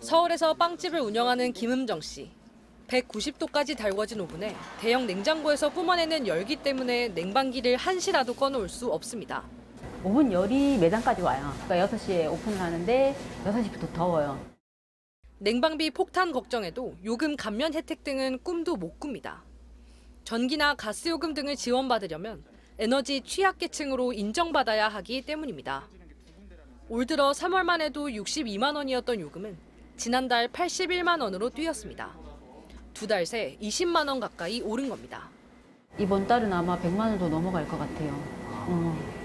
서울에서 빵집을 운영하는 김음정 씨. 190도까지 달궈진 오븐에 대형 냉장고에서 뿜어내는 열기 때문에 냉방기를 한시라도 꺼놓을 수 없습니다. 오븐 열이 매장까지 와요. 그러니까 6시에 오픈을 하는데 6시부터 더워요. 냉방비 폭탄 걱정에도 요금 감면 혜택 등은 꿈도 못 꿉니다. 전기나 가스 요금 등을 지원받으려면 에너지 취약계층으로 인정받아야 하기 때문입니다. 올 들어 3월만 해도 62만 원이었던 요금은 지난달 81만 원으로 뛰었습니다. 2달 새 20만 원 가까이 오른 겁니다. 이번 달은 아마 100만 원도 넘어갈 것 같아요.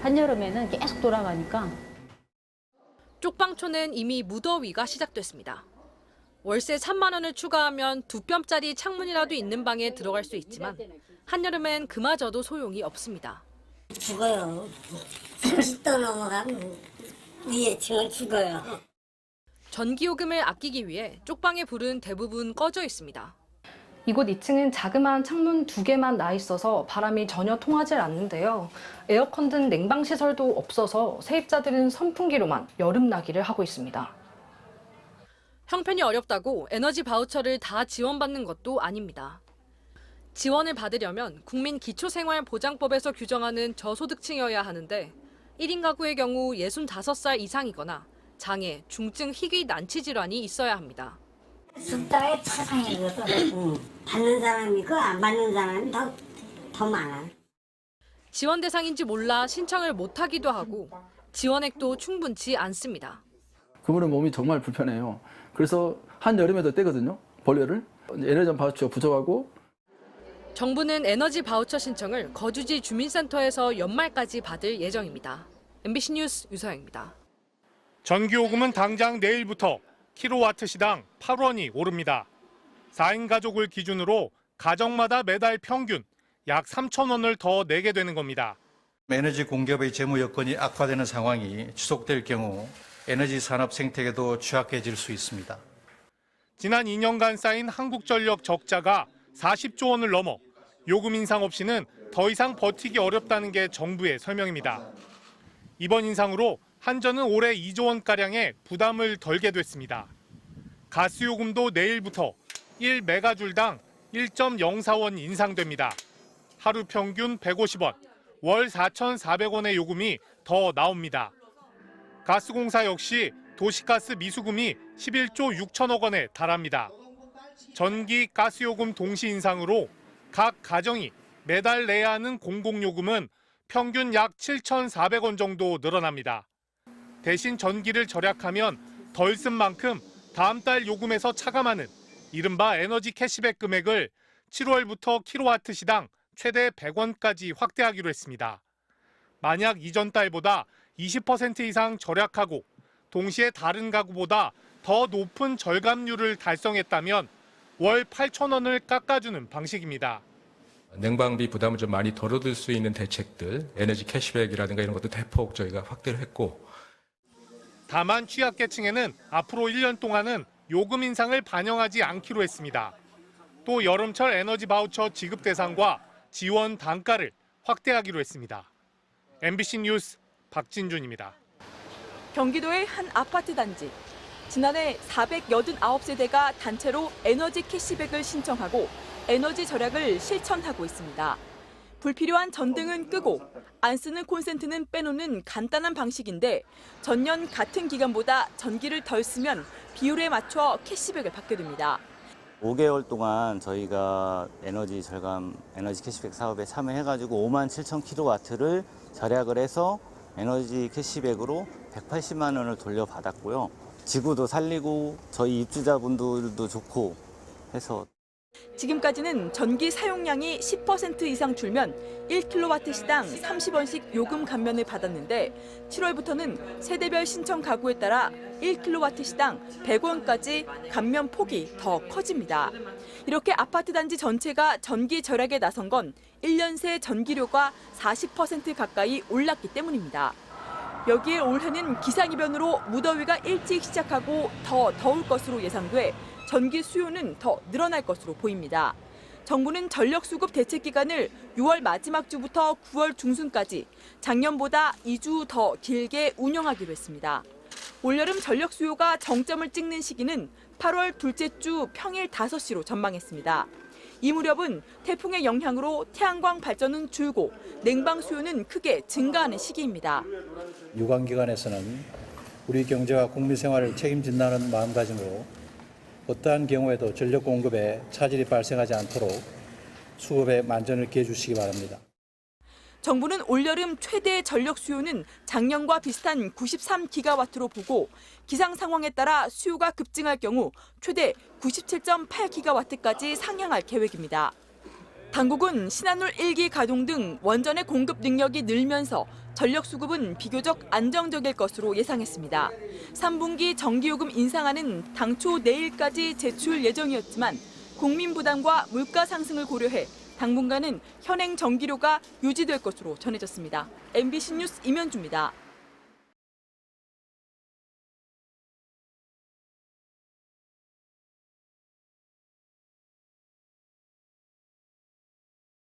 한여름에는 계속 돌아가니까. 쪽방촌은 이미 무더위가 시작됐습니다. 월세 3만 원을 추가하면 2뼘짜리 창문이라도 있는 방에 들어갈 수 있지만 한여름엔 그마저도 소용이 없습니다. 죽어요. 30도 넘어가면 위에 층은 죽어요. 전기요금을 아끼기 위해 쪽방의 불은 대부분 꺼져 있습니다. 이곳 2층은 자그마한 창문 2개만 나 있어서 바람이 전혀 통하지 않는데요. 에어컨 등 냉방시설도 없어서 세입자들은 선풍기로만 여름나기를 하고 있습니다. 형편이 어렵다고 에너지 바우처를 다 지원받는 것도 아닙니다. 지원을 받으려면 국민기초생활보장법에서 규정하는 저소득층이어야 하는데 1인 가구의 경우 65살 이상이거나 장애, 중증 희귀 난치 질환이 있어야 합니다. 숫자의 차상이거든. 받는 사람이 있고 안 받는 사람이 더 많아. 지원 대상인지 몰라 신청을 못하기도 하고 지원액도 충분치 않습니다. 그분의 몸이 정말 불편해요. 그래서 한여름에도 떼거든요. 벌레를. 에너지 바우처 부족하고. 정부는 에너지 바우처 신청을 거주지 주민센터에서 연말까지 받을 예정입니다. MBC 뉴스 유서영입니다. 전기요금은 당장 내일부터 킬로와트 시당 8원이 오릅니다. 4인 가족을 기준으로 가정마다 매달 평균 약 3,000원을 더 내게 되는 겁니다. 에너지 공급의 재무 여건이 악화되는 상황이 지속될 경우 에너지 산업 생태계도 취약해질 수 있습니다. 지난 2년간 쌓인 한국전력 적자가 40조 원을 넘어 요금 인상 없이는 더 이상 버티기 어렵다는 게 정부의 설명입니다. 이번 인상으로 한전은 올해 2조 원가량의 부담을 덜게 됐습니다. 가스요금도 내일부터 1메가줄당 1.04원 인상됩니다. 하루 평균 150원, 월 4,400원의 요금이 더 나옵니다. 가스공사 역시 도시가스 미수금이 11조 6천억 원에 달합니다. 전기, 가스요금 동시 인상으로 각 가정이 매달 내야 하는 공공요금은 평균 약 7,400원 정도 늘어납니다. 대신 전기를 절약하면 덜 쓴 만큼 다음 달 요금에서 차감하는 이른바 에너지 캐시백 금액을 7월부터 킬로와트 시당 최대 100원까지 확대하기로 했습니다. 만약 이전 달보다 20% 이상 절약하고 동시에 다른 가구보다 더 높은 절감률을 달성했다면 월 8,000원을 깎아주는 방식입니다. 냉방비 부담을 좀 많이 덜어줄 수 있는 대책들, 에너지 캐시백이라든가 이런 것도 대폭 저희가 확대를 했고. 다만 취약계층에는 앞으로 1년 동안은 요금 인상을 반영하지 않기로 했습니다. 또 여름철 에너지 바우처 지급 대상과 지원 단가를 확대하기로 했습니다. MBC 뉴스 박진준입니다. 경기도의 한 아파트 단지. 지난해 489세대가 단체로 에너지 캐시백을 신청하고 에너지 절약을 실천하고 있습니다. 불필요한 전등은 끄고 안 쓰는 콘센트는 빼놓는 간단한 방식인데 전년 같은 기간보다 전기를 덜 쓰면 비율에 맞춰 캐시백을 받게 됩니다. 5개월 동안 저희가 에너지 절감, 에너지 캐시백 사업에 참여해가지고 57,000kW를 절약을 해서 에너지 캐시백으로 180만 원을 돌려받았고요. 지구도 살리고 저희 입주자분들도 좋고 해서 지금까지는 전기 사용량이 10% 이상 줄면 1kW 시당 30원씩 요금 감면을 받았는데 7월부터는 세대별 신청 가구에 따라 1kW 시당 100원까지 감면 폭이 더 커집니다. 이렇게 아파트 단지 전체가 전기 절약에 나선 건 1년 새 전기료가 40% 가까이 올랐기 때문입니다. 여기에 올해는 기상이변으로 무더위가 일찍 시작하고 더 더울 것으로 예상돼 전기 수요는 더 늘어날 것으로 보입니다. 정부는 전력수급 대책 기간을 6월 마지막 주부터 9월 중순까지 작년보다 2주 더 길게 운영하기로 했습니다. 올여름 전력 수요가 정점을 찍는 시기는 8월 둘째 주 평일 5시로 전망했습니다. 이 무렵은 태풍의 영향으로 태양광 발전은 줄고 냉방 수요는 크게 증가하는 시기입니다. 유관기관에서는 우리 경제와 국민 생활을 책임진다는 마음가짐으로 어떠한 경우에도 전력 공급에 차질이 발생하지 않도록 수급에 만전을 기해 주시기 바랍니다. 정부는 올여름 최대 전력 수요는 작년과 비슷한 93기가와트로 보고 기상 상황에 따라 수요가 급증할 경우 최대 97.8기가와트까지 상향할 계획입니다. 당국은 신한울 1기 가동 등 원전의 공급 능력이 늘면서 전력 수급은 비교적 안정적일 것으로 예상했습니다. 3분기 전기요금 인상안은 당초 내일까지 제출 예정이었지만 국민 부담과 물가 상승을 고려해 당분간은 현행 전기료가 유지될 것으로 전해졌습니다. MBC 뉴스 임현주입니다.